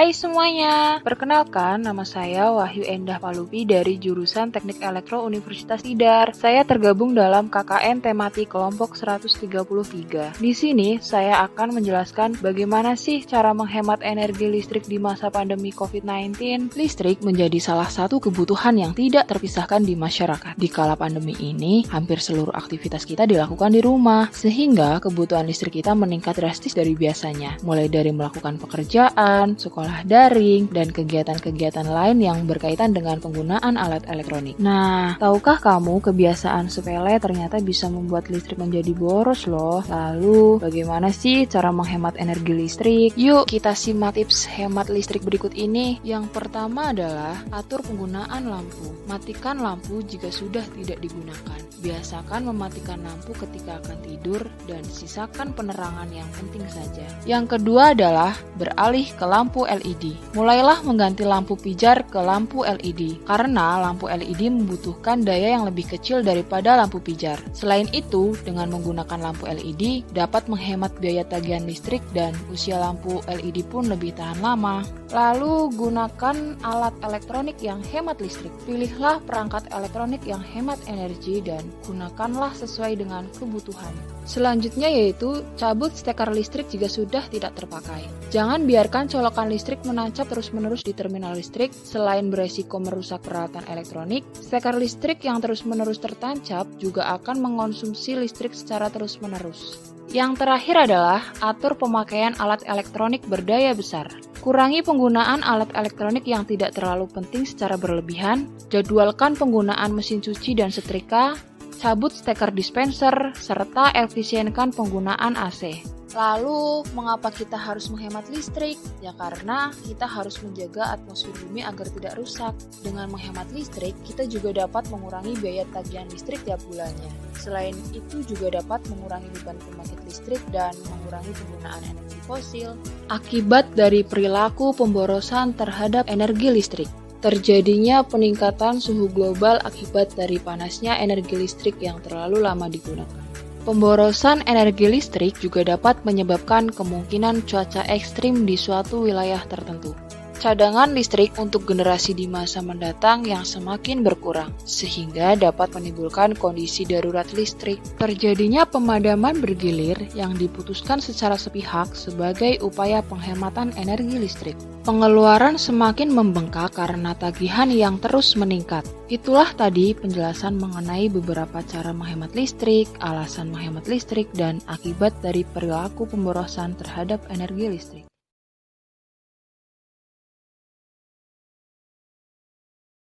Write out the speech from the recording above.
Hai semuanya, perkenalkan nama saya Wahyu Endah Palupi dari jurusan Teknik Elektro Universitas Tidar. Saya tergabung dalam KKN tematik kelompok 133. Di sini saya akan menjelaskan bagaimana sih cara menghemat energi listrik di masa pandemi COVID-19. Listrik menjadi salah satu kebutuhan yang tidak terpisahkan di masyarakat. Di kala pandemi ini, hampir seluruh aktivitas kita dilakukan di rumah, sehingga kebutuhan listrik kita meningkat drastis dari biasanya. Mulai dari melakukan pekerjaan, sekolah daring, dan kegiatan-kegiatan lain yang berkaitan dengan penggunaan alat elektronik. Nah, tahukah kamu kebiasaan sepele ternyata bisa membuat listrik menjadi boros loh? Lalu, bagaimana sih cara menghemat energi listrik? Yuk, kita simak tips hemat listrik berikut ini. Yang pertama adalah atur penggunaan lampu. Matikan lampu jika sudah tidak digunakan. Biasakan mematikan lampu ketika akan tidur dan sisakan penerangan yang penting saja. Yang kedua adalah beralih ke lampu LED. Mulailah mengganti lampu pijar ke lampu LED karena lampu LED membutuhkan daya yang lebih kecil daripada lampu pijar. Selain itu, dengan menggunakan lampu LED dapat menghemat biaya tagihan listrik dan usia lampu LED pun lebih tahan lama. Lalu gunakan alat elektronik yang hemat listrik. Pilihlah perangkat elektronik yang hemat energi dan gunakanlah sesuai dengan kebutuhan. Selanjutnya yaitu cabut steker listrik jika sudah tidak terpakai. Jangan biarkan colokan listrik menancap terus-menerus di terminal listrik. Selain beresiko merusak peralatan elektronik, steker listrik yang terus-menerus tertancap juga akan mengonsumsi listrik secara terus-menerus. Yang terakhir adalah atur pemakaian alat elektronik berdaya besar. Kurangi penggunaan alat elektronik yang tidak terlalu penting secara berlebihan, jadwalkan penggunaan mesin cuci dan setrika, cabut steker dispenser, serta efisienkan penggunaan AC. Lalu, mengapa kita harus menghemat listrik? Ya karena kita harus menjaga atmosfer bumi agar tidak rusak. Dengan menghemat listrik, kita juga dapat mengurangi biaya tagihan listrik tiap bulannya. Selain itu juga dapat mengurangi beban pembangkit listrik dan mengurangi penggunaan energi fosil. Akibat dari perilaku pemborosan terhadap energi listrik. Terjadinya peningkatan suhu global akibat dari panasnya energi listrik yang terlalu lama digunakan. Pemborosan energi listrik juga dapat menyebabkan kemungkinan cuaca ekstrim di suatu wilayah tertentu. Cadangan listrik untuk generasi di masa mendatang yang semakin berkurang, sehingga dapat menimbulkan kondisi darurat listrik. Terjadinya pemadaman bergilir yang diputuskan secara sepihak sebagai upaya penghematan energi listrik. Pengeluaran semakin membengkak karena tagihan yang terus meningkat. Itulah tadi penjelasan mengenai beberapa cara menghemat listrik, alasan menghemat listrik, dan akibat dari perilaku pemborosan terhadap energi listrik.